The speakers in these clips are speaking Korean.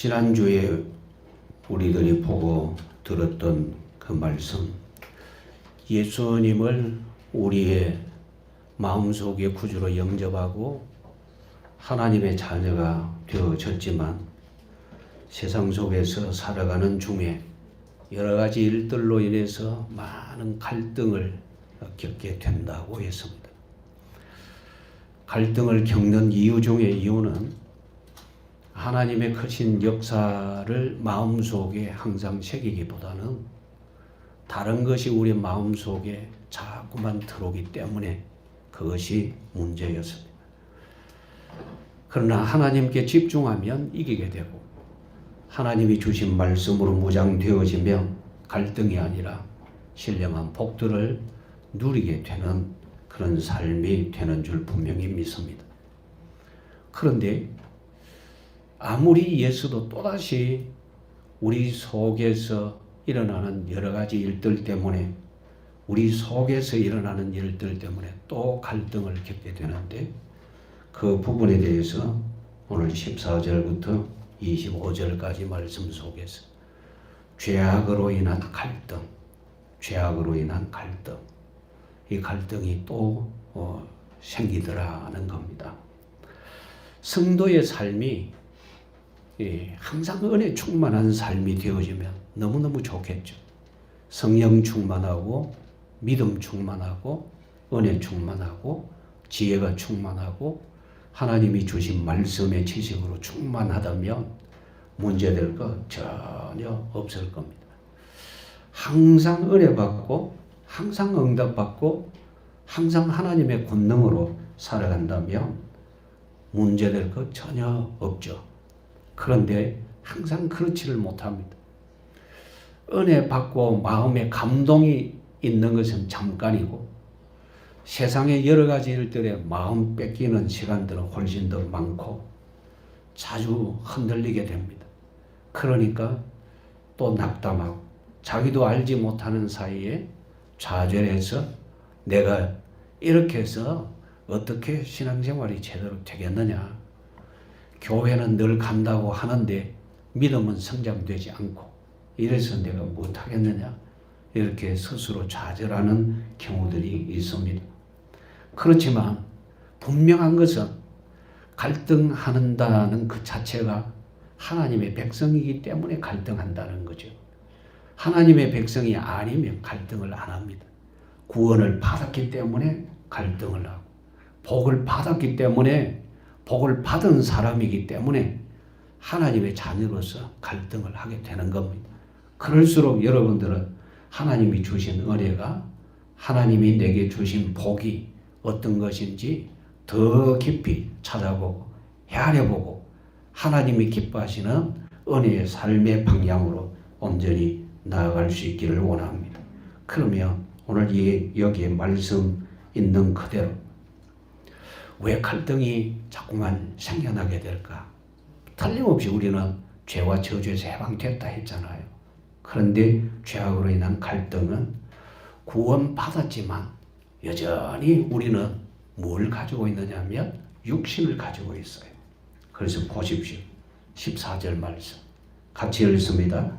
지난주에 우리들이 보고 들었던 그 말씀, 예수님을 우리의 마음속에 구주로 영접하고 하나님의 자녀가 되어졌지만 세상 속에서 살아가는 중에 여러 가지 일들로 인해서 많은 갈등을 겪게 된다고 했습니다. 갈등을 겪는 이유 중에 이유는 하나님의 크신 역사를 마음속에 항상 새기기보다는 다른 것이 우리 마음속에 자꾸만 들어오기 때문에 그것이 문제였습니다. 그러나 하나님께 집중하면 이기게 되고 하나님이 주신 말씀으로 무장되어지면 갈등이 아니라 신령한 복들을 누리게 되는 그런 삶이 되는 줄 분명히 믿습니다. 그런데 아무리 예수도 또다시 우리 속에서 일어나는 여러 가지 일들 때문에 우리 속에서 일어나는 일들 때문에 또 갈등을 겪게 되는데 그 부분에 대해서 오늘 14절부터 25절까지 말씀 속에서 죄악으로 인한 갈등, 죄악으로 인한 갈등, 이 갈등이 또 생기더라는 겁니다. 성도의 삶이 항상 은혜 충만한 삶이 되어지면 너무너무 좋겠죠. 성령 충만하고 믿음 충만하고 은혜 충만하고 지혜가 충만하고 하나님이 주신 말씀의 지식으로 충만하다면 문제될 것 전혀 없을 겁니다. 항상 은혜 받고 항상 응답 받고 항상 하나님의 권능으로 살아간다면 문제될 것 전혀 없죠. 그런데 항상 그렇지를 못합니다. 은혜 받고 마음에 감동이 있는 것은 잠깐이고 세상의 여러 가지 일들에 마음 뺏기는 시간들은 훨씬 더 많고 자주 흔들리게 됩니다. 그러니까 또 낙담하고 자기도 알지 못하는 사이에 좌절해서 내가 이렇게 해서 어떻게 신앙생활이 제대로 되겠느냐. 교회는 늘 간다고 하는데 믿음은 성장되지 않고 이래서 내가 못하겠느냐. 이렇게 스스로 좌절하는 경우들이 있습니다. 그렇지만 분명한 것은 갈등한다는 그 자체가 하나님의 백성이기 때문에 갈등한다는 거죠. 하나님의 백성이 아니면 갈등을 안 합니다. 구원을 받았기 때문에 갈등을 하고 복을 받았기 때문에 복을 받은 사람이기 때문에 하나님의 자녀로서 갈등을 하게 되는 겁니다. 그럴수록 여러분들은 하나님이 주신 은혜가 하나님이 내게 주신 복이 어떤 것인지 더 깊이 찾아보고 헤아려보고 하나님이 기뻐하시는 은혜의 삶의 방향으로 온전히 나아갈 수 있기를 원합니다. 그러면 오늘 여기에 말씀 있는 그대로 왜 갈등이 자꾸만 생겨나게 될까? 틀림없이 우리는 죄와 저주에서 해방됐다 했잖아요. 그런데 죄악으로 인한 갈등은 구원받았지만 여전히 우리는 뭘 가지고 있느냐 하면 육신을 가지고 있어요. 그래서 보십시오. 14절 말씀 같이 읽습니다.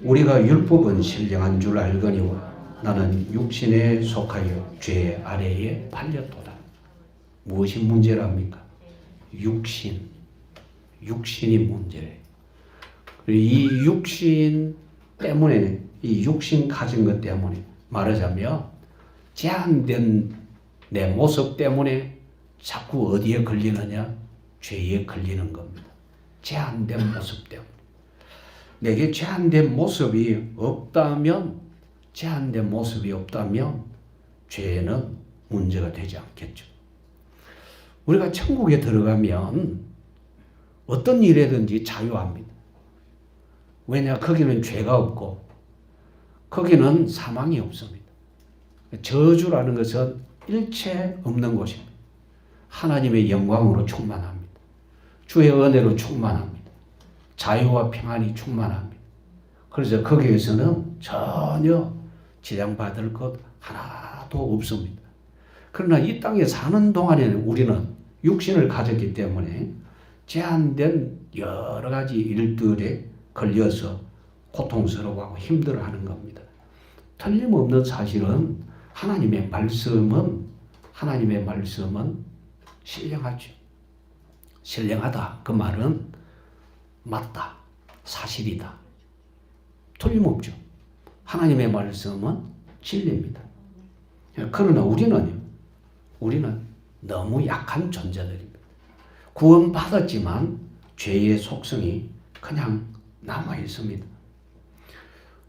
우리가 율법은 신령한 줄 알거니와 나는 육신에 속하여 죄 아래에 팔렸도다. 무엇이 문제랍니까? 육신이 문제래요. 이 육신 때문에 이 육신 가진 것 때문에 말하자면 제한된 내 모습 때문에 자꾸 어디에 걸리느냐? 죄에 걸리는 겁니다. 제한된 모습 때문에. 내게 제한된 모습이 없다면 죄는 문제가 되지 않겠죠. 우리가 천국에 들어가면 어떤 일에든지 자유합니다. 왜냐? 거기는 죄가 없고 거기는 사망이 없습니다. 저주라는 것은 일체 없는 곳입니다. 하나님의 영광으로 충만합니다. 주의 은혜로 충만합니다. 자유와 평안이 충만합니다. 그래서 거기에서는 전혀 지장받을 것 하나도 없습니다. 그러나 이 땅에 사는 동안에는 우리는 육신을 가졌기 때문에 제한된 여러 가지 일들에 걸려서 고통스러워하고 힘들어하는 겁니다. 틀림없는 사실은 하나님의 말씀은 신령하죠. 신령하다. 그 말은 맞다. 사실이다. 틀림없죠. 하나님의 말씀은 진리입니다. 그러나 우리는 너무 약한 존재들입니다. 구원받았지만 죄의 속성이 그냥 남아 있습니다.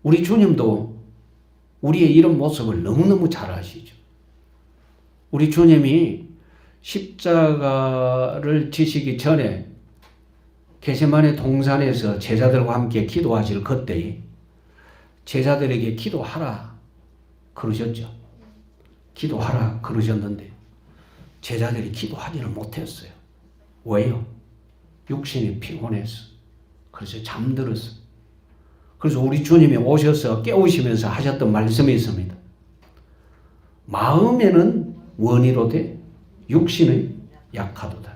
우리 주님도 우리의 이런 모습을 너무너무 잘 아시죠. 우리 주님이 십자가를 지시기 전에 겟세마네 동산에서 제자들과 함께 기도하실 그때에 제자들에게 기도하라 그러셨죠. 기도하라 그러셨는데 제자들이 기도하지를 못했어요. 왜요? 육신이 피곤해서. 그래서 잠들었어. 그래서 우리 주님이 오셔서 깨우시면서 하셨던 말씀이 있습니다. 마음에는 원이로되 육신은 약하도다.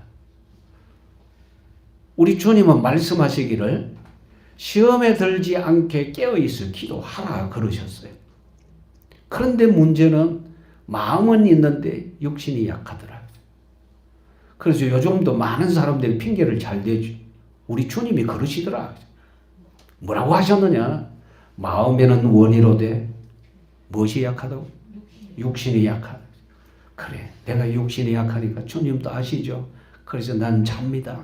우리 주님은 말씀하시기를 시험에 들지 않게 깨어있어 기도하라 그러셨어요. 그런데 문제는 마음은 있는데 육신이 약하더라. 그래서 요즘도 많은 사람들이 핑계를 잘 대죠. 우리 주님이 그러시더라. 뭐라고 하셨느냐? 마음에는 원이로되 무엇이 약하다고? 육신이 약하다. 그래, 내가 육신이 약하니까 주님도 아시죠? 그래서 난 잡니다.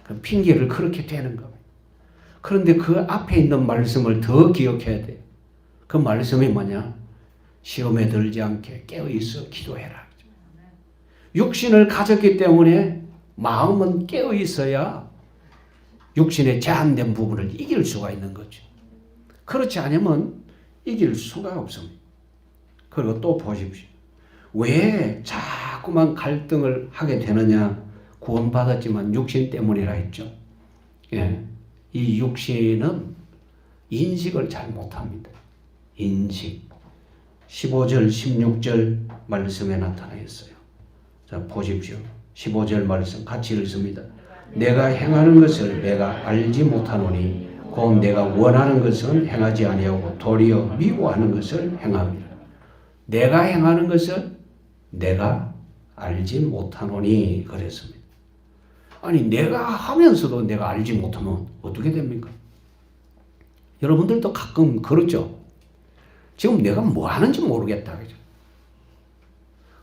그 핑계를 그렇게 대는 거예요. 그런데 그 앞에 있는 말씀을 더 기억해야 돼요. 그 말씀이 뭐냐? 시험에 들지 않게 깨어있어 기도해라. 육신을 가졌기 때문에 마음은 깨어있어야 육신의 제한된 부분을 이길 수가 있는 거죠. 그렇지 않으면 이길 수가 없습니다. 그리고 또 보십시오. 왜 자꾸만 갈등을 하게 되느냐? 구원받았지만 육신 때문이라 했죠. 예. 이 육신은 인식을 잘 못합니다. 인식. 15절, 16절 말씀에 나타나 있어요. 자, 보십시오. 15절 말씀 같이 읽습니다. 내가 행하는 것을 내가 알지 못하노니 곧 내가 원하는 것은 행하지 아니하고 도리어 미워하는 것을 행합니다. 내가 행하는 것을 내가 알지 못하노니 그랬습니다. 아니 내가 하면서도 내가 알지 못하면 어떻게 됩니까? 여러분들도 가끔 그렇죠? 지금 내가 뭐 하는지 모르겠다. 그죠?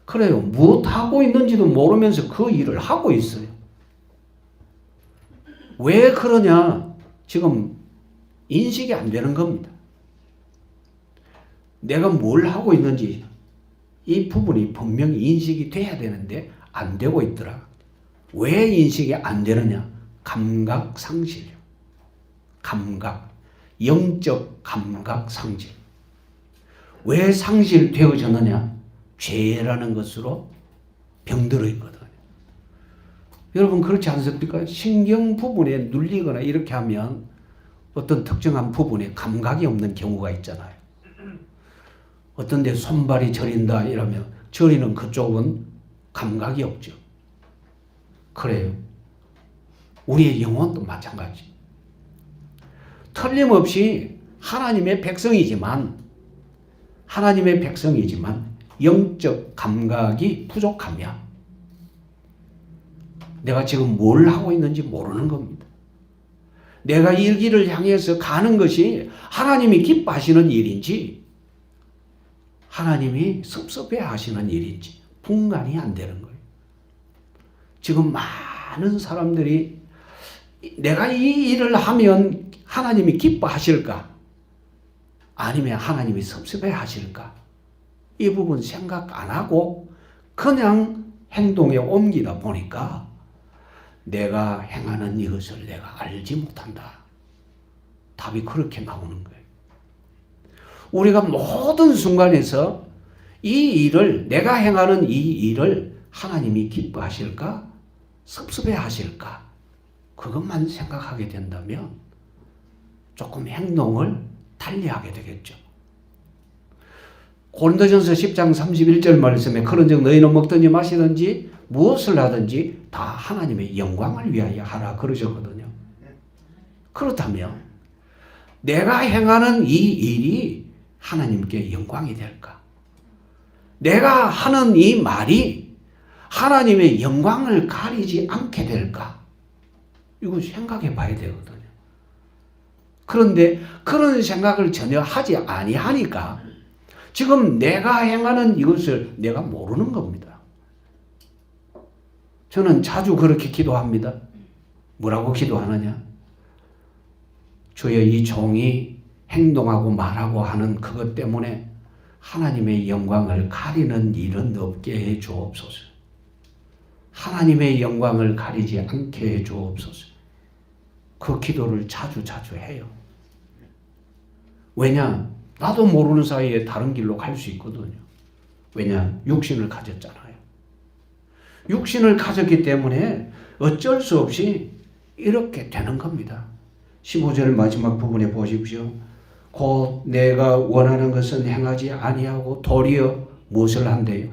그래요. 무엇하고 있는지도 모르면서 그 일을 하고 있어요. 왜 그러냐? 지금 인식이 안 되는 겁니다. 내가 뭘 하고 있는지 이 부분이 분명히 인식이 돼야 되는데 안 되고 있더라. 왜 인식이 안 되느냐? 감각 상실이요. 감각. 영적 감각 상실. 왜 상실되어졌느냐? 죄라는 것으로 병들어 있거든요. 여러분 그렇지 않습니까? 신경 부분에 눌리거나 이렇게 하면 어떤 특정한 부분에 감각이 없는 경우가 있잖아요. 어떤 데 손발이 저린다 이러면 저리는 그쪽은 감각이 없죠. 그래요. 우리의 영혼도 마찬가지. 틀림없이 하나님의 백성이지만 영적 감각이 부족하면 내가 지금 뭘 하고 있는지 모르는 겁니다. 내가 이 길을 향해서 가는 것이 하나님이 기뻐하시는 일인지 하나님이 섭섭해 하시는 일인지 분간이 안 되는 거예요. 지금 많은 사람들이 내가 이 일을 하면 하나님이 기뻐하실까? 아니면 하나님이 섭섭해 하실까? 이 부분 생각 안 하고 그냥 행동에 옮기다 보니까 내가 행하는 이것을 내가 알지 못한다. 답이 그렇게 나오는 거예요. 우리가 모든 순간에서 이 일을, 내가 행하는 이 일을 하나님이 기뻐하실까? 섭섭해 하실까? 그것만 생각하게 된다면 조금 행동을 달리하게 되겠죠. 고린도전서 10장 31절 말씀에 그런즉 너희는 먹든지 마시든지 무엇을 하든지 다 하나님의 영광을 위하여 하라 그러셨거든요. 그렇다면 내가 행하는 이 일이 하나님께 영광이 될까? 내가 하는 이 말이 하나님의 영광을 가리지 않게 될까? 이거 생각해 봐야 되거든요. 그런데 그런 생각을 전혀 하지 아니하니까 지금 내가 행하는 이것을 내가 모르는 겁니다. 저는 자주 그렇게 기도합니다. 뭐라고 기도하느냐? 주여 이 종이 행동하고 말하고 하는 그것 때문에 하나님의 영광을 가리는 일은 없게 해 주옵소서. 하나님의 영광을 가리지 않게 해 주옵소서. 그 기도를 자주 해요. 왜냐? 나도 모르는 사이에 다른 길로 갈 수 있거든요. 왜냐? 육신을 가졌잖아요. 육신을 가졌기 때문에 어쩔 수 없이 이렇게 되는 겁니다. 15절 마지막 부분에 보십시오. 곧 내가 원하는 것은 행하지 아니하고 도리어 무엇을 한대요?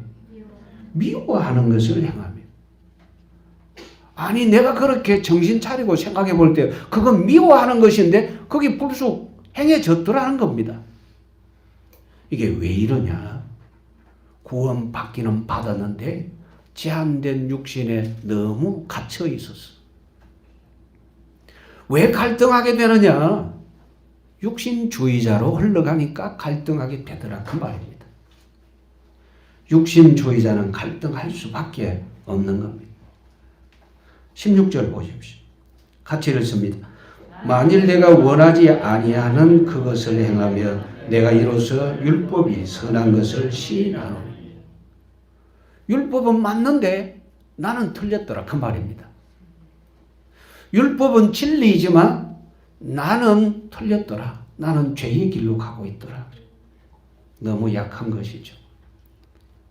미워하는 것을 행하며. 아니 내가 그렇게 정신 차리고 생각해 볼 때 그건 미워하는 것인데 그게 불쑥 행해졌더라는 겁니다. 이게 왜 이러냐? 구원 받기는 받았는데 제한된 육신에 너무 갇혀 있었어. 왜 갈등하게 되느냐? 육신주의자로 흘러가니까 갈등하게 되더라 그 말입니다. 육신주의자는 갈등할 수밖에 없는 겁니다. 16절 보십시오. 같이 읽습니다. 만일 내가 원하지 아니하는 그것을 행하며 내가 이로써 율법이 선한 것을 시인하노니. 율법은 맞는데 나는 틀렸더라 그 말입니다. 율법은 진리이지만 나는 틀렸더라. 나는 죄의 길로 가고 있더라. 너무 약한 것이죠.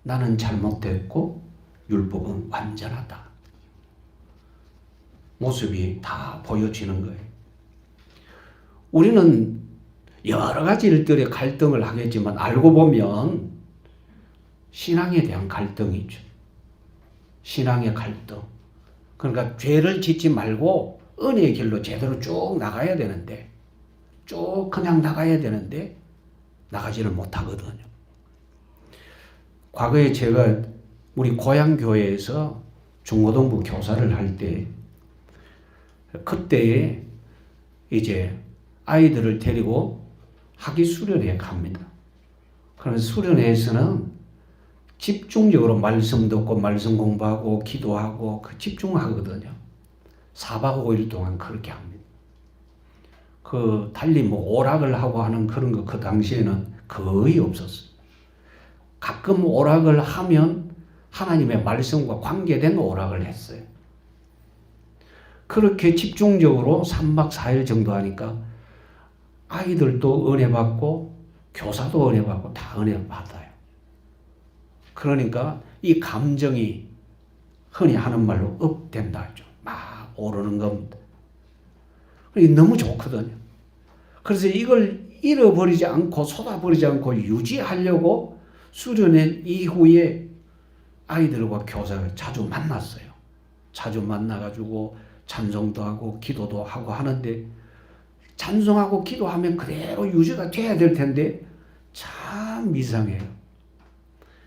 나는 잘못됐고 율법은 완전하다. 모습이 다 보여지는 거예요. 우리는 여러 가지 일들에 갈등을 하겠지만 알고 보면 신앙에 대한 갈등이죠. 신앙의 갈등. 그러니까 죄를 짓지 말고 은혜의 길로 제대로 쭉 나가야 되는데 쭉 그냥 나가야 되는데 나가지를 못하거든요. 과거에 제가 우리 고향 교회에서 중고등부 교사를 할 때 그때에 이제 아이들을 데리고 학위 수련회에 갑니다. 그러면 수련회에서는 집중적으로 말씀 듣고 말씀 공부하고 기도하고 그 집중하거든요. 4박 5일 동안 그렇게 합니다. 그 달리 뭐 오락을 하고 하는 그런 거 그 당시에는 거의 없었어요. 가끔 오락을 하면 하나님의 말씀과 관계된 오락을 했어요. 그렇게 집중적으로 3박 4일 정도 하니까 아이들도 은혜 받고 교사도 은혜 받고 다 은혜 받아요. 그러니까 이 감정이 흔히 하는 말로 업된다 하죠. 막 오르는 겁니다. 너무 좋거든요. 그래서 이걸 잃어버리지 않고 쏟아버리지 않고 유지하려고 수련회 이후에 아이들과 교사가 자주 만났어요. 자주 만나가지고 찬송도 하고 기도도 하고 하는데 찬송하고 기도하면 그대로 유지가 돼야 될 텐데 참 이상해요.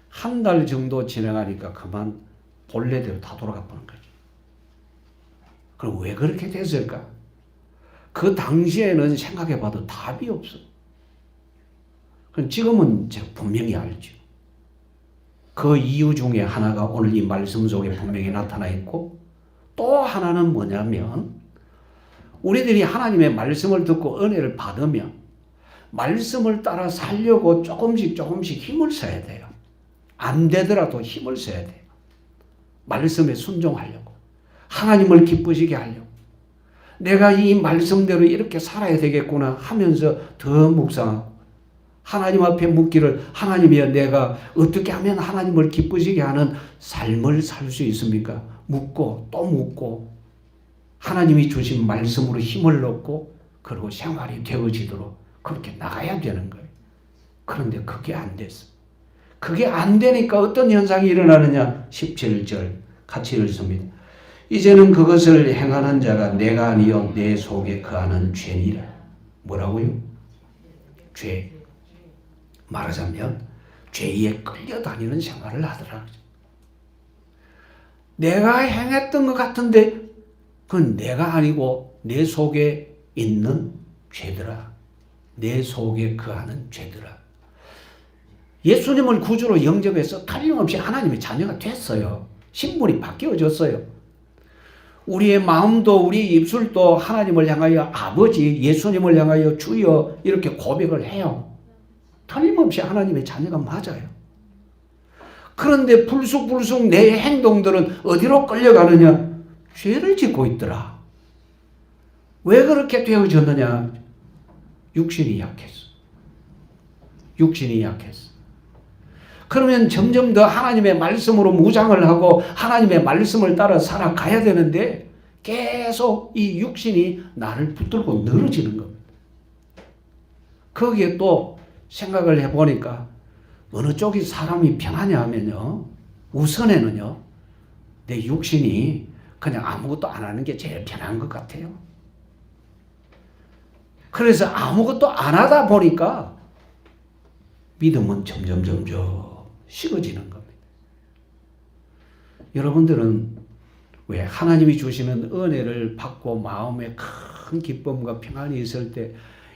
한 달 정도 지나가니까 그만 본래대로 다 돌아가 버는 거죠. 그럼 왜 그렇게 됐을까? 그 당시에는 생각해봐도 답이 없어. 지금은 제가 분명히 알죠. 그 이유 중에 하나가 오늘 이 말씀 속에 분명히 나타나 있고 또 하나는 뭐냐면 우리들이 하나님의 말씀을 듣고 은혜를 받으면 말씀을 따라 살려고 조금씩 힘을 써야 돼요. 안 되더라도 힘을 써야 돼요. 말씀에 순종하려고. 하나님을 기쁘시게 하려고. 내가 이 말씀대로 이렇게 살아야 되겠구나 하면서 더 묵상하고 하나님 앞에 묻기를 하나님이여 내가 어떻게 하면 하나님을 기쁘시게 하는 삶을 살 수 있습니까? 묻고 또 묻고 하나님이 주신 말씀으로 힘을 얻고 그리고 생활이 되어지도록 그렇게 나가야 되는 거예요. 그런데 그게 안 됐어. 그게 안 되니까 어떤 현상이 일어나느냐? 17절 같이 읽습니다. 이제는 그것을 행하는 자가 내가 아니요 내 속에 거하는 죄니라. 뭐라고요? 죄. 말하자면 죄에 끌려다니는 생활을 하더라. 내가 행했던 것 같은데 그건 내가 아니고 내 속에 있는 죄더라. 내 속에 거하는 죄더라. 예수님을 구주로 영접해서 틀림없이 하나님의 자녀가 됐어요. 신분이 바뀌어졌어요. 우리의 마음도 우리 입술도 하나님을 향하여 아버지, 예수님을 향하여 주여 이렇게 고백을 해요. 틀림없이 하나님의 자녀가 맞아요. 그런데 불쑥불쑥 내 행동들은 어디로 끌려가느냐? 죄를 짓고 있더라. 왜 그렇게 되어졌느냐? 육신이 약했어. 육신이 약했어. 그러면 점점 더 하나님의 말씀으로 무장을 하고 하나님의 말씀을 따라 살아가야 되는데 계속 이 육신이 나를 붙들고 늘어지는 겁니다. 거기에 또 생각을 해보니까 어느 쪽이 사람이 편하냐 하면요. 우선에는요. 내 육신이 그냥 아무것도 안 하는 게 제일 편한 것 같아요. 그래서 아무것도 안 하다 보니까 믿음은 점점 식어지는 겁니다. 여러분들은 왜 하나님이 주시는 은혜를 받고 마음에 큰 기쁨과 평안이 있을 때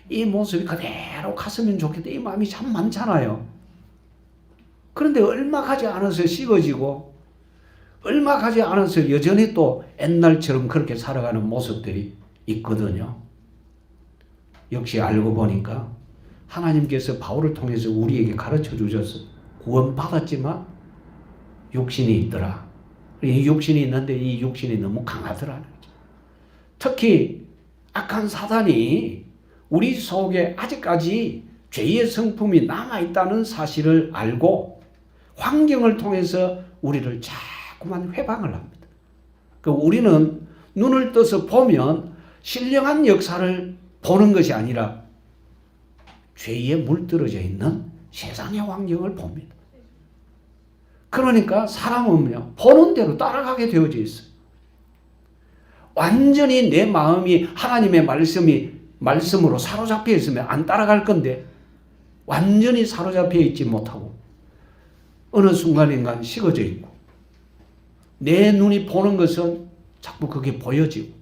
이 모습이 그대로 갔으면 좋겠다 이 마음이 참 많잖아요. 그런데 얼마 가지 않아서 식어지고 얼마 가지 않아서 여전히 또 옛날처럼 그렇게 살아가는 모습들이 있거든요. 역시 알고 보니까 하나님께서 바울을 통해서 우리에게 가르쳐 주셔서 구원받았지만 육신이 있더라. 이 육신이 있는데 이 육신이 너무 강하더라는 거죠. 특히 악한 사단이 우리 속에 아직까지 죄의 성품이 남아있다는 사실을 알고 환경을 통해서 우리를 자꾸만 회방을 합니다. 우리는 눈을 떠서 보면 신령한 역사를 보는 것이 아니라 죄에 물들어져 있는 세상의 환경을 봅니다. 그러니까 사람은요, 보는 대로 따라가게 되어져 있어요. 완전히 내 마음이 하나님의 말씀으로 사로잡혀 있으면 안 따라갈 건데 완전히 사로잡혀 있지 못하고 어느 순간인가 식어져 있고 내 눈이 보는 것은 자꾸 그게 보여지고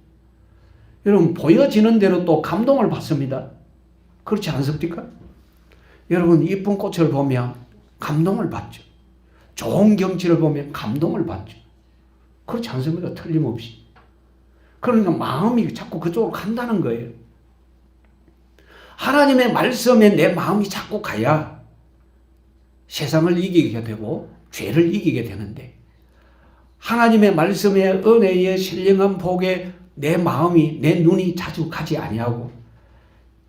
여러분 보여지는 대로 또 감동을 받습니다. 그렇지 않습니까? 여러분 이쁜 꽃을 보면 감동을 받죠. 좋은 경치를 보면 감동을 받죠. 그렇지 않습니까? 틀림없이. 그러니까 마음이 자꾸 그쪽으로 간다는 거예요. 하나님의 말씀에 내 마음이 자꾸 가야 세상을 이기게 되고 죄를 이기게 되는데 하나님의 말씀의 은혜의 신령한 복에 내 마음이 내 눈이 자주 가지 아니하고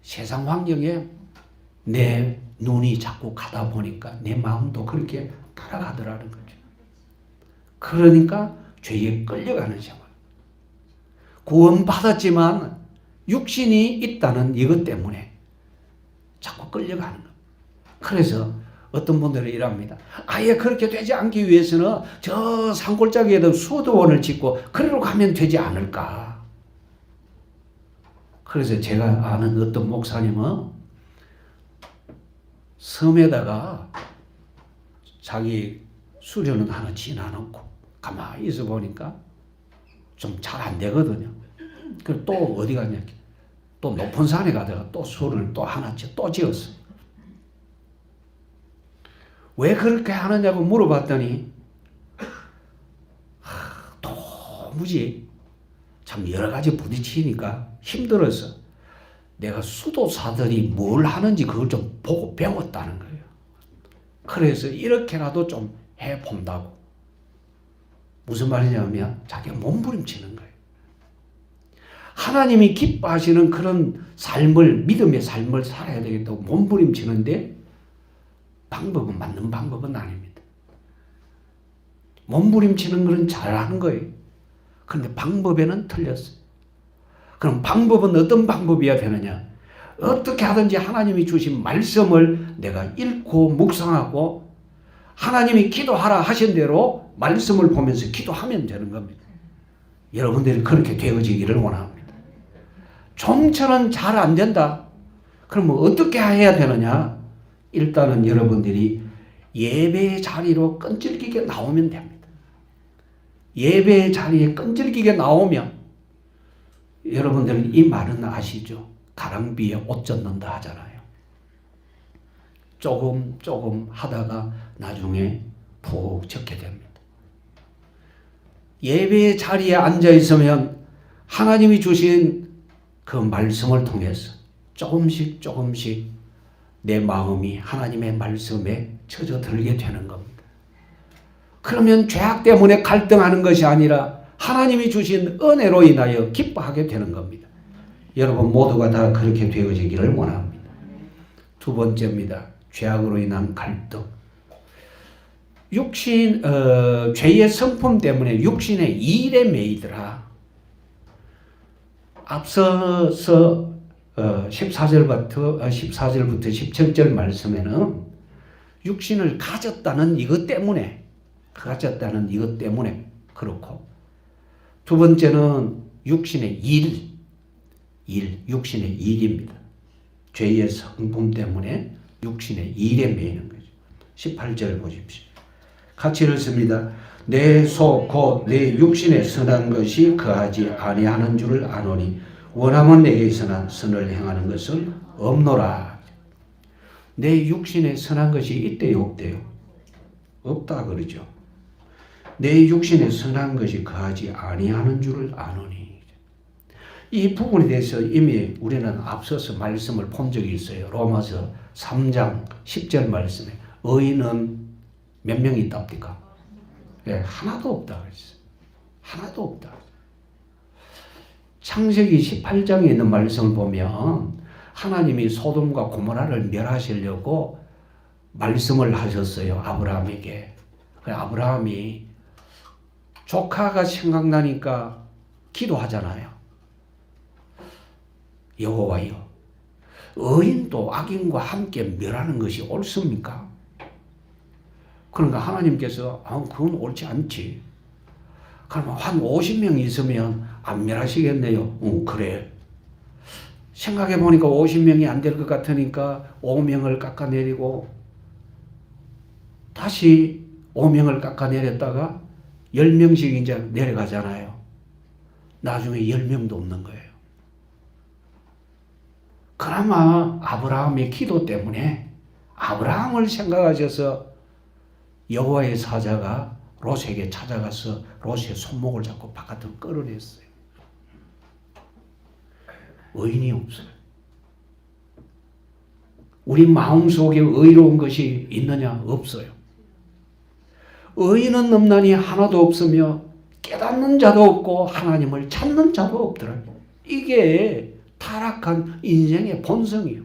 세상 환경에 내 눈이 자꾸 가다 보니까 내 마음도 그렇게 따라가더라는 거죠. 그러니까 죄에 끌려가는 생활. 구원받았지만 육신이 있다는 이것 때문에 자꾸 끌려가는 겁니다. 그래서 어떤 분들은 이랍니다. 아예 그렇게 되지 않기 위해서는 저 산골짜기에도 수도원을 짓고 그리로 가면 되지 않을까. 그래서 제가 아는 어떤 목사님은 섬에다가 자기 수련은 하나 지나놓고 가만히 있어 보니까 좀 잘 안 되거든요. 그리고 또 어디 갔냐. 또 높은 산에 가다가 또 수를 또 하나 또 지었어. 왜 그렇게 하느냐고 물어봤더니 도무지 참 여러 가지 부딪히니까 힘들어서 내가 수도사들이 뭘 하는지 그걸 좀 보고 배웠다는 거예요. 그래서 이렇게라도 좀 해본다고. 무슨 말이냐면 자기가 몸부림치는 거예요. 하나님이 기뻐하시는 그런 삶을, 믿음의 삶을 살아야 되겠다고 몸부림치는데 방법은 맞는 방법은 아닙니다. 몸부림치는 건 잘하는 거예요. 그런데 방법에는 틀렸어요. 그럼 방법은 어떤 방법이어야 되느냐? 어떻게 하든지 하나님이 주신 말씀을 내가 읽고 묵상하고 하나님이 기도하라 하신 대로 말씀을 보면서 기도하면 되는 겁니다. 여러분들이 그렇게 되어지기를 원합니다. 좀처럼 잘 안 된다. 그러면 어떻게 해야 되느냐? 일단은 여러분들이 예배의 자리로 끈질기게 나오면 됩니다. 예배의 자리에 끈질기게 나오면 여러분들은 이 말은 아시죠? 가랑비에 옷 젖는다 하잖아요. 조금 하다가 나중에 푹 젖게 됩니다. 예배의 자리에 앉아 있으면 하나님이 주신 그 말씀을 통해서 조금씩 내 마음이 하나님의 말씀에 젖어들게 되는 겁니다. 그러면 죄악 때문에 갈등하는 것이 아니라 하나님이 주신 은혜로 인하여 기뻐하게 되는 겁니다. 여러분 모두가 다 그렇게 되어지기를 원합니다. 두 번째입니다. 죄악으로 인한 갈등. 죄의 성품 때문에 육신의 일에 매이더라. 앞서서 14절부터 17절 말씀에는 육신을 가졌다는 이것 때문에 그렇고, 두 번째는 육신의 육신의 일입니다. 죄의 성품 때문에 육신의 일에 매이는 거죠. 18절 보십시오. 같이 읽습니다. 내 속 곧 내 육신에 선한 것이 거하지 아니하는 줄을 아노니 원하면 내게 선한 선을 행하는 것은 없노라. 내 육신에 선한 것이 있대요, 없대요? 없다 그러죠. 내 육신에 선한 것이 거하지 아니하는 줄을 아노니. 이 부분에 대해서 이미 우리는 앞서서 말씀을 본 적이 있어요. 로마서 3장 10절 말씀에 의인은 몇 명이 있답니까? 네, 하나도 없다 그랬어요. 하나도 없다. 창세기 18장에 있는 말씀을 보면 하나님이 소돔과 고모라를 멸하시려고 말씀을 하셨어요. 아브라함에게. 아브라함이 조카가 생각나니까 기도하잖아요. 여호와여, 의인도 악인과 함께 멸하는 것이 옳습니까? 그러니까 하나님께서 그건 옳지 않지. 그러면 한 50명 있으면 안 멸하시겠네요. 그래. 생각해 보니까 50명이 안 될 것 같으니까 5명을 깎아내리고 다시 5명을 깎아내렸다가 10명씩 이제 내려가잖아요. 나중에 10명도 없는 거예요. 그나마 아브라함의 기도 때문에 아브라함을 생각하셔서 여호와의 사자가 롯에게 찾아가서 롯의 손목을 잡고 바깥으로 끌어냈어요. 의인이 없어요. 우리 마음속에 의로운 것이 있느냐? 없어요. 의인은 없나니 하나도 없으며 깨닫는 자도 없고 하나님을 찾는 자도 없더라고요. 이게 타락한 인생의 본성이에요.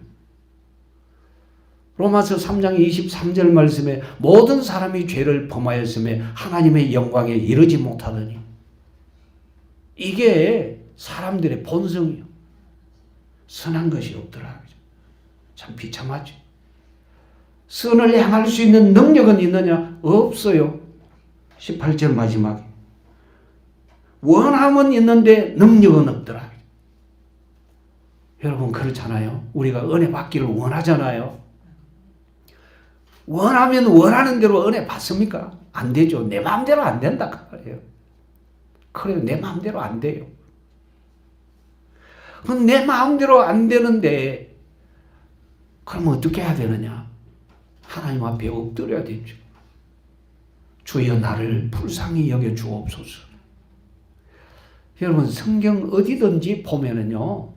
로마서 3장 23절 말씀에 모든 사람이 죄를 범하였음에 하나님의 영광에 이르지 못하더니, 이게 사람들의 본성이에요. 선한 것이 없더라. 참 비참하죠. 선을 행할 수 있는 능력은 있느냐? 없어요. 18절 마지막에 원함은 있는데 능력은 없더라. 여러분 그렇잖아요. 우리가 은혜 받기를 원하잖아요. 원하면 원하는 대로 은혜 받습니까? 안 되죠. 내 마음대로 안 된다 그 말이에요. 그래요. 내 마음대로 안 돼요. 그럼 내 마음대로 안 되는데 그러면 어떻게 해야 되느냐? 하나님 앞에 엎드려야 되죠. 주여 나를 불쌍히 여겨 주옵소서. 여러분 성경 어디든지 보면은요,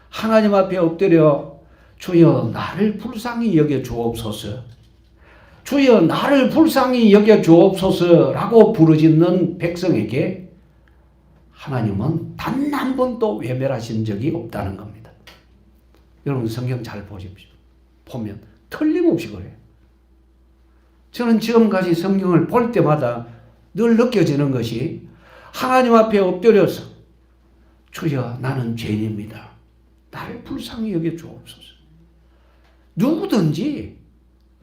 하나님 앞에 엎드려 주여 나를 불쌍히 여겨 주옵소서, 주여 나를 불쌍히 여겨 주옵소서라고 부르짖는 백성에게 하나님은 단 한 번도 외면하신 적이 없다는 겁니다. 여러분 성경 잘 보십시오. 보면 틀림없이 그래요. 저는 지금까지 성경을 볼 때마다 늘 느껴지는 것이 하나님 앞에 엎드려서 주여 나는 죄인입니다. 나를 불쌍히 여겨 주옵소서.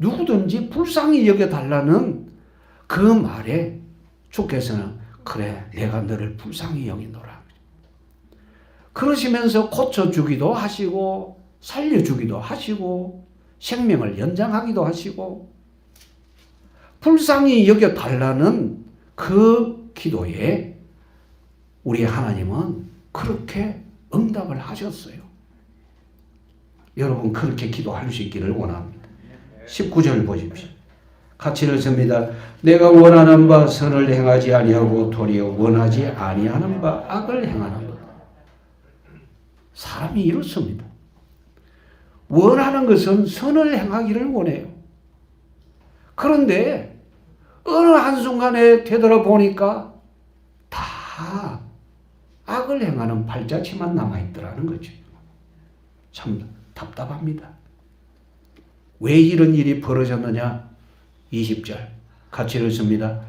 누구든지 불쌍히 여겨달라는 그 말에 주께서는 그래 내가 너를 불쌍히 여기노라. 그러시면서 고쳐주기도 하시고 살려주기도 하시고 생명을 연장하기도 하시고 불쌍히 여겨달라는 그 기도에 우리 하나님은 그렇게 응답을 하셨어요. 여러분 그렇게 기도할 수 있기를 원합니다. 19절 보십시오. 같이 읽습니다. 내가 원하는 바 선을 행하지 아니하고 도리어 원하지 아니하는 바 악을 행하는 것. 사람이 이렇습니다. 원하는 것은 선을 행하기를 원해요. 그런데 어느 한순간에 되돌아보니까 다 악을 행하는 발자취만 남아있더라는 거죠. 참 답답합니다. 왜 이런 일이 벌어졌느냐? 20절 같이 읽습니다.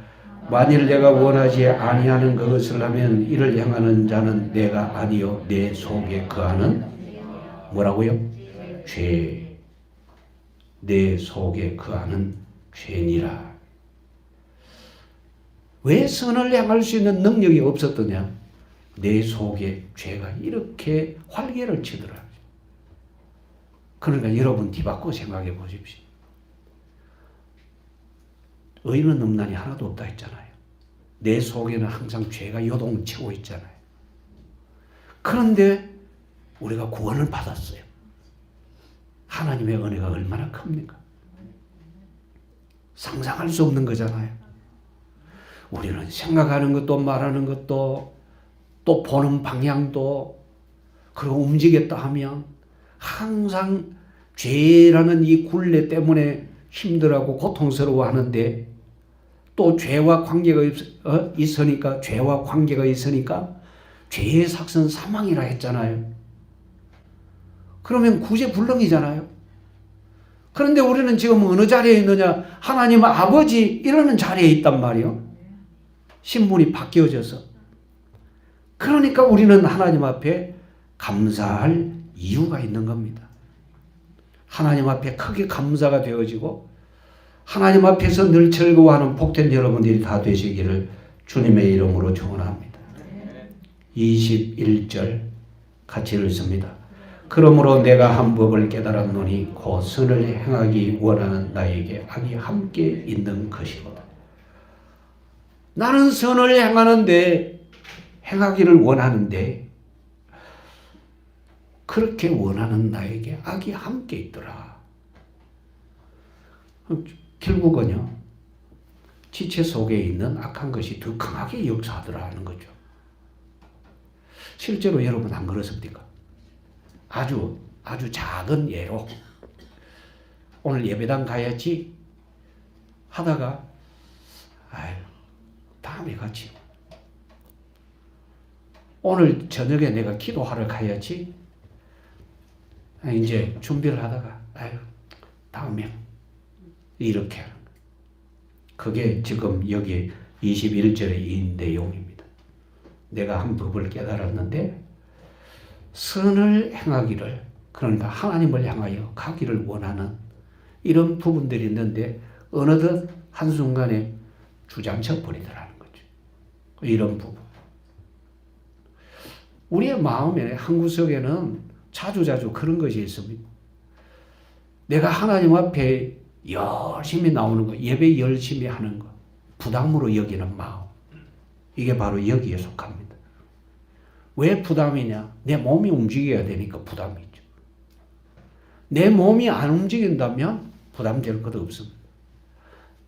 만일 내가 원하지 아니하는 그것을 하면 이를 행하는 자는 내가 아니요 내 속에 거하는 뭐라고요? 죄. 내 속에 거하는 죄니라. 왜 선을 행할 수 있는 능력이 없었더냐? 내 속에 죄가 이렇게 활개를 치더라. 그러니까 여러분 뒤바꿔 생각해 보십시오. 의인은 없나니 하나도 없다 했잖아요. 내 속에는 항상 죄가 요동치고 있잖아요. 그런데 우리가 구원을 받았어요. 하나님의 은혜가 얼마나 큽니까? 상상할 수 없는 거잖아요. 우리는 생각하는 것도 말하는 것도 또 보는 방향도 그리고 움직였다 하면 항상 죄라는 이 굴레 때문에 힘들어하고 고통스러워 하는데 또 죄와 관계가 있으니까 죄의 삭은 사망이라 했잖아요. 그러면 구제불능이잖아요. 그런데 우리는 지금 어느 자리에 있느냐? 하나님 아버지 이러는 자리에 있단 말이요. 신분이 바뀌어져서. 그러니까 우리는 하나님 앞에 감사할 이유가 있는 겁니다. 하나님 앞에 크게 감사가 되어지고 하나님 앞에서 늘 즐거워하는 복된 여러분들이 다 되시기를 주님의 이름으로 축원합니다. 21절 같이 읽습니다. 그러므로 내가 한 법을 깨달았노니 곧 선을 행하기 원하는 나에게 악이 함께 있는 것이로다. 나는 선을 행하기를 원하는데 그렇게 원하는 나에게 악이 함께 있더라. 결국은요, 지체 속에 있는 악한 것이 더 강하게 역사하더라는 거죠. 실제로 여러분 안 그렇습니까? 아주 작은 예로 오늘 예배당 가야지 하다가 다음에 가지. 오늘 저녁에 내가 기도하러 가야지. 이제 준비를 하다가 다음에 이렇게 하는 거예요. 그게 지금 여기 21절의 이 내용입니다. 내가 한 법을 깨달았는데 선을 행하기를, 그러니까 하나님을 향하여 가기를 원하는 이런 부분들이 있는데 어느덧 한순간에 주장쳐 버리더라는 거죠. 이런 부분. 우리의 마음의 한 구석에는 자주 그런 것이 있습니다. 내가 하나님 앞에 열심히 나오는 거, 예배 열심히 하는 거, 부담으로 여기는 마음. 이게 바로 여기에 속합니다. 왜 부담이냐? 내 몸이 움직여야 되니까 부담이죠. 내 몸이 안 움직인다면 부담될 것 없습니다.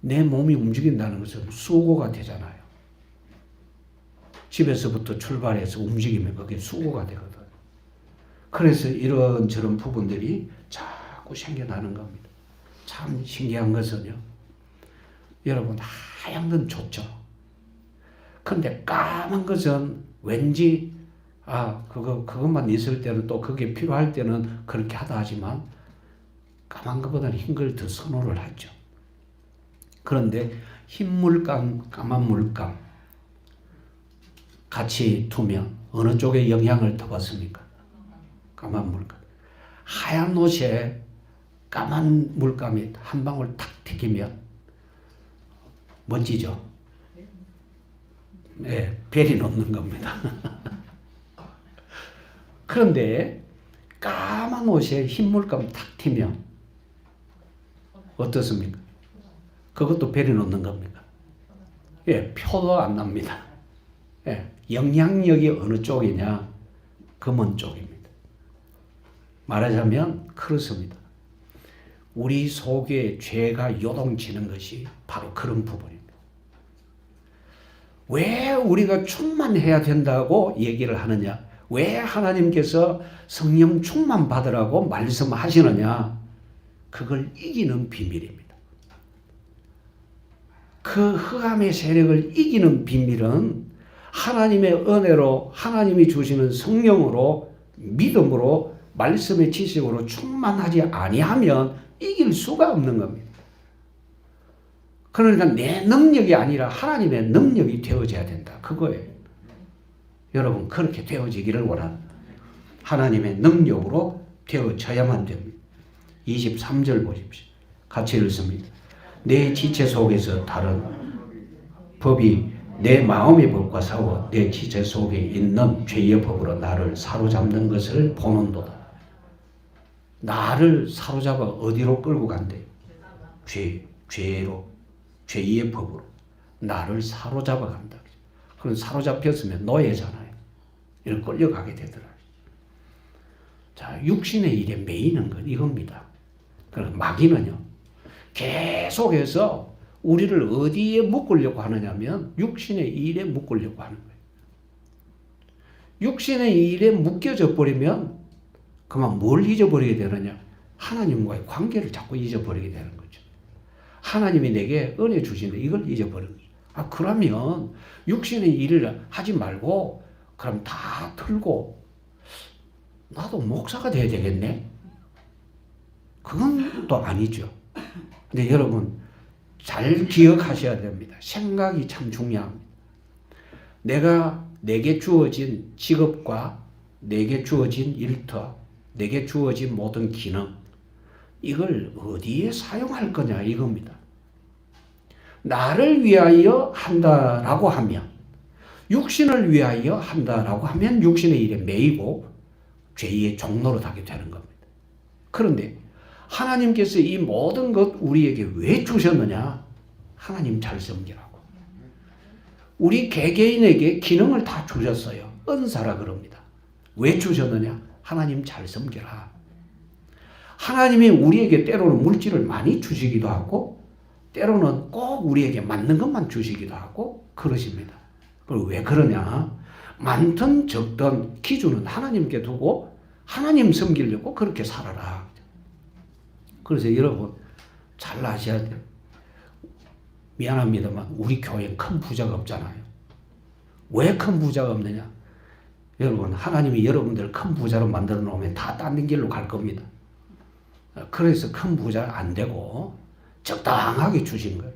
내 몸이 움직인다는 것은 수고가 되잖아요. 집에서부터 출발해서 움직이면 그게 수고가 되거든. 그래서 이런저런 부분들이 자꾸 생겨나는 겁니다. 참 신기한 것은요, 여러분 하얀 건 좋죠. 그런데 까만 것은 왠지 그것만 있을 때는 또 그게 필요할 때는 그렇게 하다 하지만 까만 것보다는 흰 걸 더 선호를 하죠. 그런데 흰 물감, 까만 물감 같이 두면 어느 쪽에 영향을 더 받습니까? 까만 물감. 하얀 옷에 까만 물감이 한 방울 탁 튀기면 뭔지죠? 네, 벨이 녹는 겁니다. 그런데 까만 옷에 흰 물감 탁 튀면 어떻습니까? 그것도 벨이 녹는 겁니까? 예, 표도 안 납니다. 예, 영향력이 어느 쪽이냐? 금은 쪽입니다. 말하자면 그렇습니다. 우리 속에 죄가 요동치는 것이 바로 그런 부분입니다. 왜 우리가 충만해야 된다고 얘기를 하느냐? 왜 하나님께서 성령 충만 받으라고 말씀하시느냐? 그걸 이기는 비밀입니다. 그 흑암의 세력을 이기는 비밀은 하나님의 은혜로 하나님이 주시는 성령으로 믿음으로 말씀의 지식으로 충만하지 아니하면 이길 수가 없는 겁니다. 그러니까 내 능력이 아니라 하나님의 능력이 되어져야 된다. 그거예요. 여러분 그렇게 되어지기를 원합니다. 하나님의 능력으로 되어져야만 됩니다. 23절 보십시오. 같이 읽습니다. 내 지체 속에서 다른 법이 내 마음의 법과 싸워 내 지체 속에 있는 죄의 법으로 나를 사로잡는 것을 보는도다. 나를 사로잡아 어디로 끌고 간대요? 죄로, 죄의 법으로 나를 사로잡아 간다. 그럼 사로잡혔으면 노예잖아요. 이를 끌려가게 되더라고요. 자, 육신의 일에 매이는 건 이겁니다. 그럼 마귀는요, 계속해서 우리를 어디에 묶으려고 하느냐면 육신의 일에 묶으려고 하는 거예요. 육신의 일에 묶여져 버리면 그만 뭘 잊어버리게 되느냐? 하나님과의 관계를 자꾸 잊어버리게 되는 거죠. 하나님이 내게 은혜 주시는데 이걸 잊어버리는 거죠. 아, 그러면 육신의 일을 하지 말고 그럼 다 틀고 나도 목사가 돼야 되겠네? 그건 또 아니죠. 근데 여러분 잘 기억하셔야 됩니다. 생각이 참 중요합니다. 내게 주어진 직업과 내게 주어진 일터, 내게 주어진 모든 기능, 이걸 어디에 사용할 거냐 이겁니다. 나를 위하여 한다라고 하면, 육신을 위하여 한다라고 하면 육신의 일에 매이고 죄의 종로로 가게 되는 겁니다. 그런데 하나님께서 이 모든 것 우리에게 왜 주셨느냐? 하나님 잘 섬기라고. 우리 개개인에게 기능을 다 주셨어요. 은사라 그럽니다. 왜 주셨느냐? 하나님 잘 섬기라. 하나님이 우리에게 때로는 물질을 많이 주시기도 하고 때로는 꼭 우리에게 맞는 것만 주시기도 하고 그러십니다. 그리고 왜 그러냐? 많든 적든 기준은 하나님께 두고 하나님 섬기려고 그렇게 살아라. 그래서 여러분 잘 아셔야 돼요. 미안합니다만 우리 교회에 큰 부자가 없잖아요. 왜 큰 부자가 없느냐? 여러분 하나님이 여러분들 큰 부자로 만들어 놓으면 다 딴 길로 갈 겁니다. 그래서 큰 부자가 안 되고 적당하게 주신 거예요.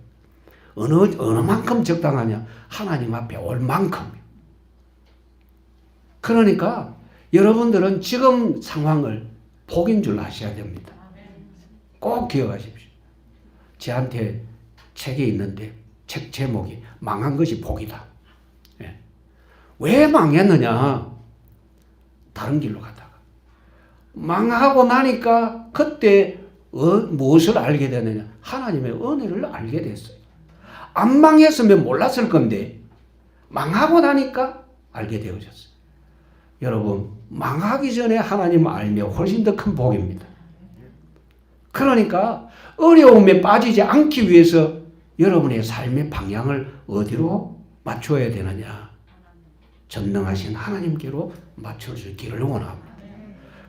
어느 만큼 적당하냐? 하나님 앞에 올 만큼. 그러니까 여러분들은 지금 상황을 복인 줄 아셔야 됩니다. 꼭 기억하십시오. 저한테 책이 있는데 책 제목이 망한 것이 복이다. 예. 왜 망했느냐? 다른 길로 가다가 망하고 나니까 그때 무엇을 알게 되느냐? 하나님의 은혜를 알게 됐어요. 안 망했으면 몰랐을 건데 망하고 나니까 알게 되어졌어요. 여러분 망하기 전에 하나님 알면 훨씬 더 큰 복입니다. 그러니까 어려움에 빠지지 않기 위해서 여러분의 삶의 방향을 어디로 맞춰야 되느냐? 전능하신 하나님께로 맞춰주기를 원합니다.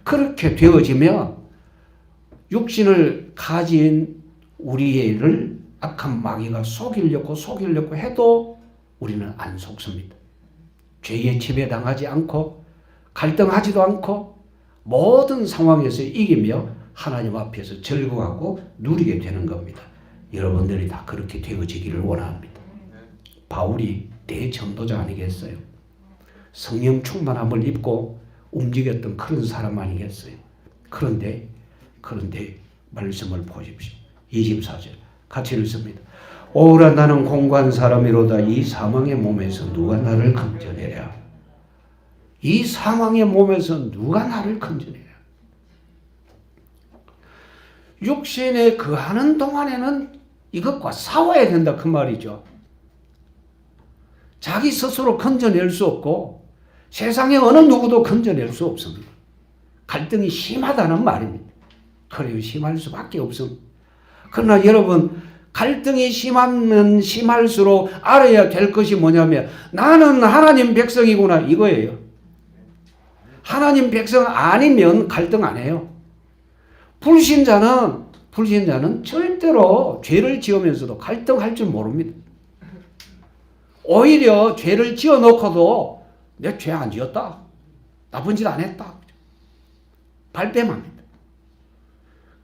그렇게 되어지면 육신을 가진 우리를 악한 마귀가 속이려고 해도 우리는 안 속습니다. 죄에 지배당하지 않고 갈등하지도 않고 모든 상황에서 이기며 하나님 앞에서 즐거워하고 누리게 되는 겁니다. 여러분들이 다 그렇게 되어지기를 원합니다. 바울이 대전도자 아니겠어요? 성령 충만함을 입고 움직였던 그런 사람 아니겠어요? 그런데 말씀을 보십시오. 24절 같이 읽습니다. 오라 나는 공고한 사람이로다. 이 사망의 몸에서 누가 나를 건져내랴. 이 사망의 몸에서 누가 나를 건져내랴. 육신에 거하는 동안에는 이것과 싸워야 된다 그 말이죠. 자기 스스로 건져낼 수 없고 세상에 어느 누구도 건져낼 수 없습니다. 갈등이 심하다는 말입니다. 그래요. 심할 수밖에 없습니다. 그러나 여러분 갈등이 심하면 심할수록 알아야 될 것이 뭐냐면 나는 하나님 백성이구나 이거예요. 하나님 백성 아니면 갈등 안 해요. 불신자는 절대로 죄를 지으면서도 갈등할 줄 모릅니다. 오히려 죄를 지어놓고도 내 죄 안 지었다. 나쁜 짓 안 했다. 발뺌합니다.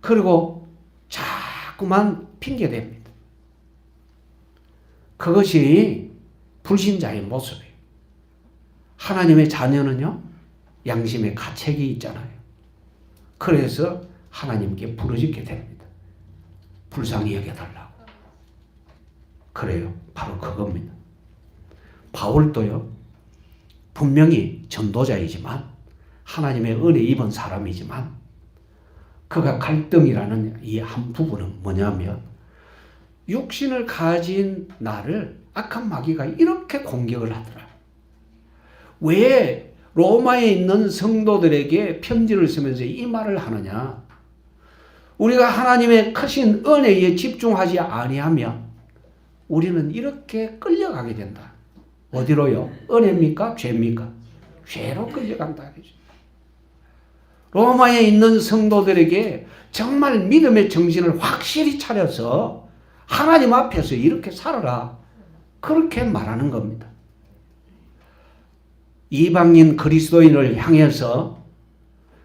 그리고 자꾸만 핑계댑니다. 그것이 불신자의 모습이에요. 하나님의 자녀는요, 양심의 가책이 있잖아요. 그래서 하나님께 부르짖게 됩니다. 불쌍히 여겨달라고. 그래요. 바로 그겁니다. 바울도요, 분명히 전도자이지만 하나님의 은혜 입은 사람이지만 그가 갈등이라는 이 한 부분은 뭐냐면 육신을 가진 나를 악한 마귀가 이렇게 공격을 하더라. 왜 로마에 있는 성도들에게 편지를 쓰면서 이 말을 하느냐? 우리가 하나님의 크신 은혜에 집중하지 아니하면 우리는 이렇게 끌려가게 된다. 어디로요? 은혜입니까? 죄입니까? 죄로 끌려간다. 로마에 있는 성도들에게 정말 믿음의 정신을 확실히 차려서 하나님 앞에서 이렇게 살아라. 그렇게 말하는 겁니다. 이방인 그리스도인을 향해서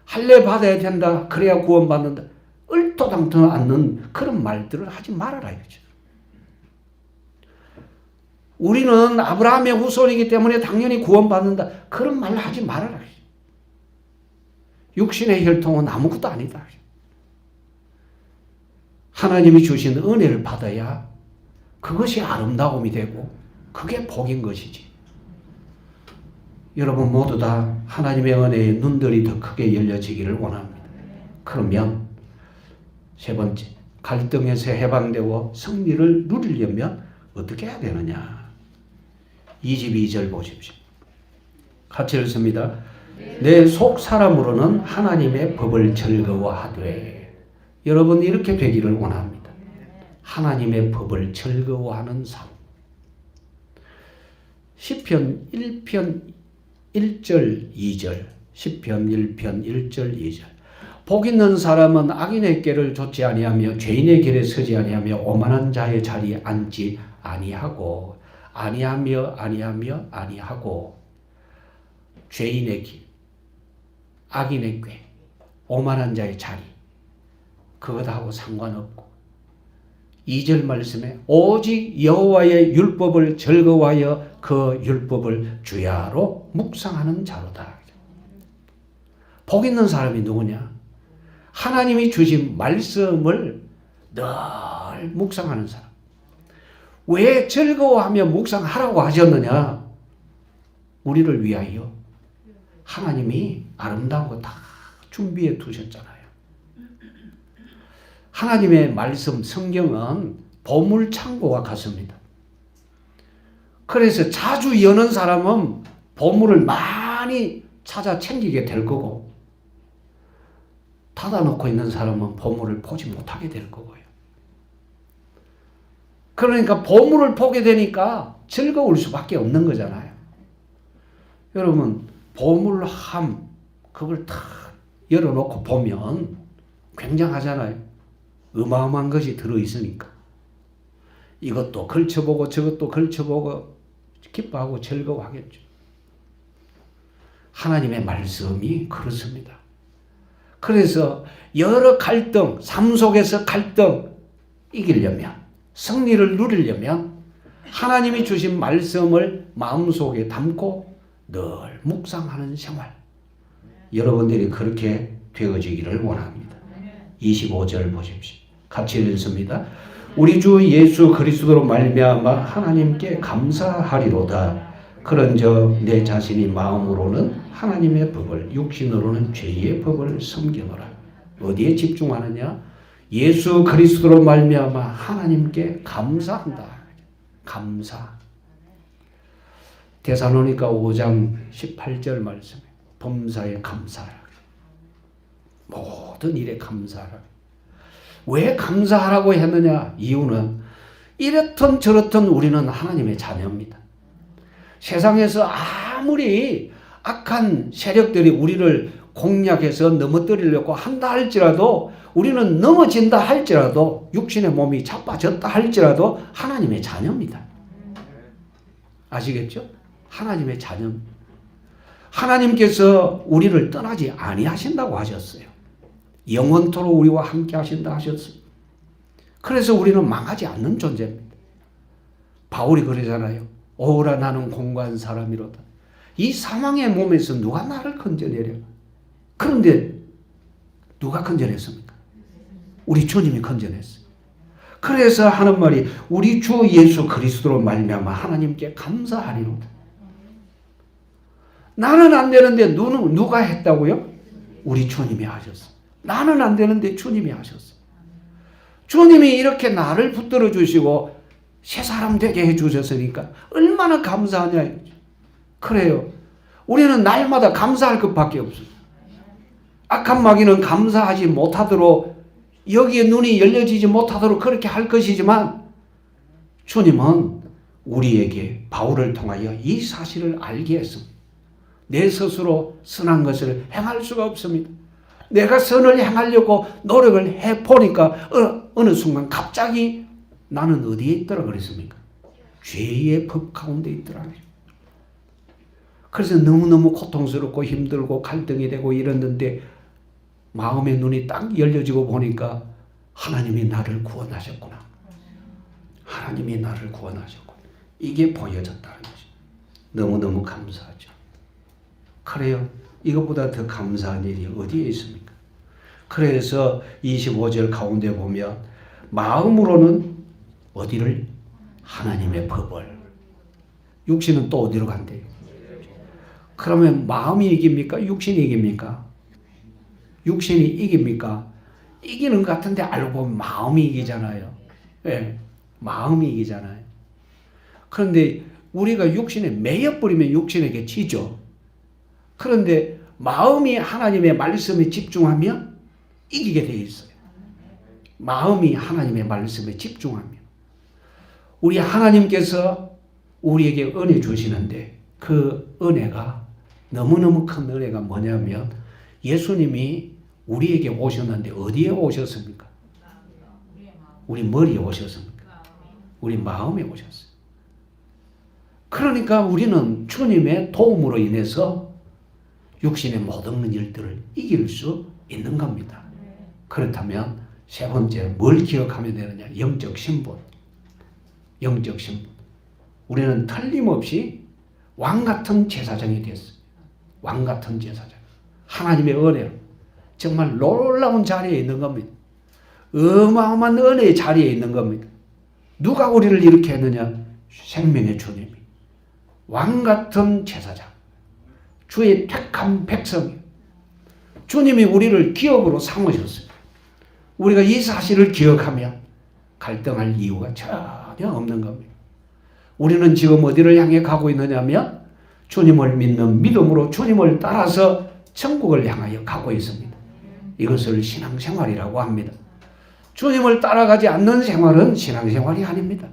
할례 받아야 된다. 그래야 구원받는다. 얼토당토 않는 그런 말들을 하지 말아라 이거죠. 우리는 아브라함의 후손이기 때문에 당연히 구원받는다. 그런 말을 하지 말아라. 육신의 혈통은 아무것도 아니다. 하나님이 주신 은혜를 받아야 그것이 아름다움이 되고 그게 복인 것이지. 여러분 모두 다 하나님의 은혜에 눈들이 더 크게 열려지기를 원합니다. 그러면 세 번째, 갈등에서 해방되고 승리를 누리려면 어떻게 해야 되느냐? 22절 보십시오. 같이 읽습니다. 내 속 사람으로는 하나님의 법을 즐거워하되. 여러분 이렇게 되기를 원합니다. 하나님의 법을 즐거워하는 삶. 시편 1편 1절 2절. 시편 1편 1절 2절. 복 있는 사람은 악인의 길을 좇지 아니하며 죄인의 길에 서지 아니하며 오만한 자의 자리에 앉지 아니하고 죄인의 길, 악인의 꾀, 오만한 자의 자리 그것하고 상관없고 2절 말씀에 오직 여호와의 율법을 즐거워하여 그 율법을 주야로 묵상하는 자로다. 복 있는 사람이 누구냐? 하나님이 주신 말씀을 늘 묵상하는 사람. 왜 즐거워하며 묵상하라고 하셨느냐? 우리를 위하여 하나님이 아름다운 거 다 준비해 두셨잖아요. 하나님의 말씀 성경은 보물창고와 같습니다. 그래서 자주 여는 사람은 보물을 많이 찾아 챙기게 될 거고 닫아놓고 있는 사람은 보물을 보지 못하게 될 거고요. 그러니까 보물을 보게 되니까 즐거울 수밖에 없는 거잖아요. 여러분 보물함 그걸 다 열어놓고 보면 굉장하잖아요. 어마어마한 것이 들어있으니까 이것도 걸쳐보고 저것도 걸쳐보고 기뻐하고 즐거워하겠죠. 하나님의 말씀이 그렇습니다. 그래서 여러 갈등, 삶 속에서 갈등 이기려면 승리를 누리려면 하나님이 주신 말씀을 마음속에 담고 늘 묵상하는 생활 여러분들이 그렇게 되어지기를 원합니다. 25절 보십시오. 같이 읽습니다. 우리 주 예수 그리스도로 말미암아 하나님께 감사하리로다. 그런즉 내 자신이 마음으로는 하나님의 법을, 육신으로는 죄의 법을 섬기노라. 어디에 집중하느냐? 예수 그리스도로 말미암아 하나님께 감사한다. 감사. 데살로니가 5장 18절 말씀에 범사에 감사하라. 모든 일에 감사하라. 왜 감사하라고 했느냐? 이유는 이렇든 저렇든 우리는 하나님의 자녀입니다. 세상에서 아무리 악한 세력들이 우리를 공략해서 넘어뜨리려고 한다 할지라도, 우리는 넘어진다 할지라도, 육신의 몸이 자빠졌다 할지라도 하나님의 자녀입니다. 아시겠죠? 하나님의 자녀입니다. 하나님께서 우리를 떠나지 아니하신다고 하셨어요. 영원토록 우리와 함께 하신다 하셨어요. 그래서 우리는 망하지 않는 존재입니다. 바울이 그러잖아요. 오라 나는 공고한 사람이로다. 이 사망의 몸에서 누가 나를 건져내려? 그런데 누가 건져냈습니까? 우리 주님이 건져냈어요. 그래서 하는 말이 우리 주 예수 그리스도로 말미암아 하나님께 감사하리로다. 나는 안 되는데 누가 했다고요? 우리 주님이 하셨어요. 나는 안 되는데 주님이 하셨어요. 주님이 이렇게 나를 붙들어 주시고 새 사람 되게 해 주셨으니까 얼마나 감사하냐. 그래요. 우리는 날마다 감사할 것밖에 없어요. 악한 마귀는 감사하지 못하도록, 여기에 눈이 열려지지 못하도록 그렇게 할 것이지만, 주님은 우리에게 바울을 통하여 이 사실을 알게 했습니다. 내 스스로 선한 것을 행할 수가 없습니다. 내가 선을 행하려고 노력을 해보니까 어느 순간 갑자기 나는 어디에 있더라 그랬습니까? 죄의 법 가운데 있더라. 그래서 너무너무 고통스럽고 힘들고 갈등이 되고 이랬는데 마음의 눈이 딱 열려지고 보니까 하나님이 나를 구원하셨구나. 하나님이 나를 구원하셨구나. 이게 보여졌다는 것이 너무너무 감사하죠. 그래요. 이것보다 더 감사한 일이 어디에 있습니까? 그래서 25절 가운데 보면 마음으로는 어디를? 하나님의 법을. 육신은 또 어디로 간대요? 그러면 마음이 이깁니까? 육신이 이깁니까? 육신이 이깁니까? 이기는 것 같은데 알고 보면 마음이 이기잖아요. 네, 마음이 이기잖아요. 그런데 우리가 육신에 매여버리면 육신에게 지죠. 그런데 마음이 하나님의 말씀에 집중하면 이기게 되어 있어요. 마음이 하나님의 말씀에 집중하면. 우리 하나님께서 우리에게 은혜 주시는데 그 은혜가 너무너무 큰 은혜가 뭐냐면 예수님이 우리에게 오셨는데 어디에 오셨습니까? 우리 머리에 오셨습니까? 우리 마음에 오셨어요. 그러니까 우리는 주님의 도움으로 인해서 육신의 모든 일들을 이길 수 있는 겁니다. 그렇다면 세 번째 뭘 기억하면 되느냐? 영적 신분. 영적 신분. 우리는 틀림없이 왕같은 제사장이 됐어요. 왕같은 제사장. 하나님의 은혜로 정말 놀라운 자리에 있는 겁니다. 어마어마한 은혜의 자리에 있는 겁니다. 누가 우리를 이렇게 했느냐? 생명의 주님이. 왕같은 제사장. 주의 택한 백성이. 주님이 우리를 기업으로 삼으셨어요. 우리가 이 사실을 기억하면 갈등할 이유가 전혀 없는 겁니다. 우리는 지금 어디를 향해 가고 있느냐면 주님을 믿는 믿음으로 주님을 따라서 천국을 향하여 가고 있습니다. 이것을 신앙생활이라고 합니다. 주님을 따라가지 않는 생활은 신앙생활이 아닙니다.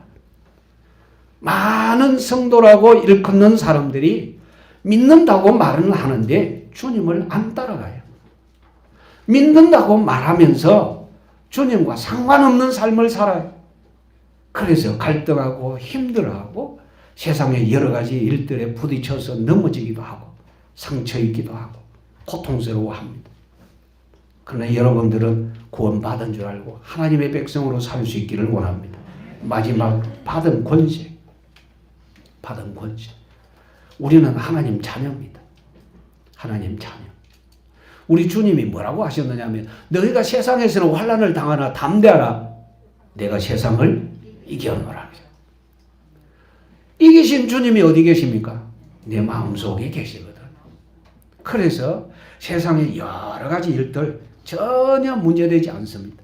많은 성도라고 일컫는 사람들이 믿는다고 말은 하는데 주님을 안 따라가요. 믿는다고 말하면서 주님과 상관없는 삶을 살아요. 그래서 갈등하고 힘들어하고 세상의 여러 가지 일들에 부딪혀서 넘어지기도 하고 상처 입기도 하고 고통스러워합니다. 그러나 여러분들은 구원받은 줄 알고 하나님의 백성으로 살 수 있기를 원합니다. 마지막 받은 권세. 받은 권세. 우리는 하나님 자녀입니다. 하나님 자녀. 우리 주님이 뭐라고 하셨느냐면 너희가 세상에서는 환난을 당하나 담대하라. 내가 세상을 이겨노라. 이기신 주님이 어디 계십니까? 내 마음속에 계시거든. 그래서 세상의 여러 가지 일들 전혀 문제되지 않습니다.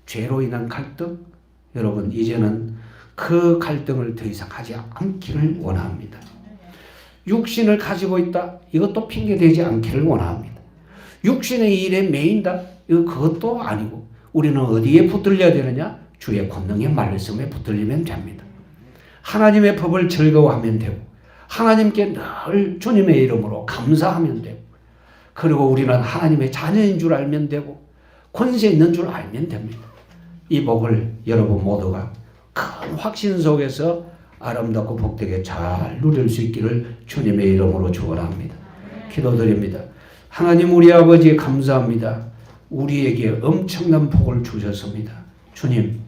죄로 인한 갈등, 여러분 이제는 그 갈등을 더 이상 하지 않기를 원합니다. 육신을 가지고 있다, 이것도 핑계되지 않기를 원합니다. 육신의 일에 매인다, 그것도 아니고 우리는 어디에 붙들려야 되느냐? 주의 권능의 말씀에 붙들리면 됩니다. 하나님의 법을 즐거워하면 되고 하나님께 늘 주님의 이름으로 감사하면 되고 그리고 우리는 하나님의 자녀인 줄 알면 되고 권세 있는 줄 알면 됩니다. 이 복을 여러분 모두가 큰 확신 속에서 아름답고 복되게 잘 누릴 수 있기를 주님의 이름으로 축원합니다. 기도드립니다. 하나님 우리 아버지 감사합니다. 우리에게 엄청난 복을 주셨습니다. 주님,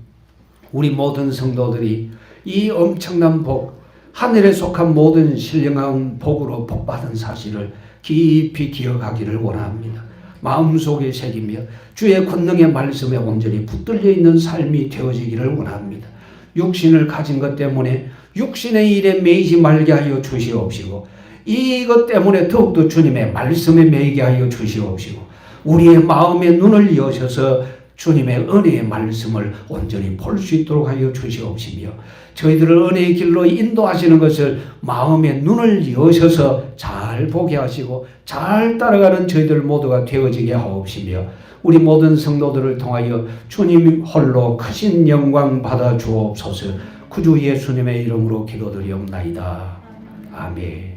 우리 모든 성도들이 이 엄청난 복, 하늘에 속한 모든 신령한 복으로 복받은 사실을 깊이 기억하기를 원합니다. 마음속에 새기며 주의 권능의 말씀에 온전히 붙들려 있는 삶이 되어지기를 원합니다. 육신을 가진 것 때문에 육신의 일에 매이지 말게 하여 주시옵시고 이것 때문에 더욱더 주님의 말씀에 매이게 하여 주시옵시고 우리의 마음의 눈을 여셔서 주님의 은혜의 말씀을 온전히 볼 수 있도록 하여 주시옵시며 저희들을 은혜의 길로 인도하시는 것을 마음의 눈을 여셔서 잘 보게 하시고 잘 따라가는 저희들 모두가 되어지게 하옵시며 우리 모든 성도들을 통하여 주님 홀로 크신 영광 받아 주옵소서. 구주 예수님의 이름으로 기도드리옵나이다. 아멘.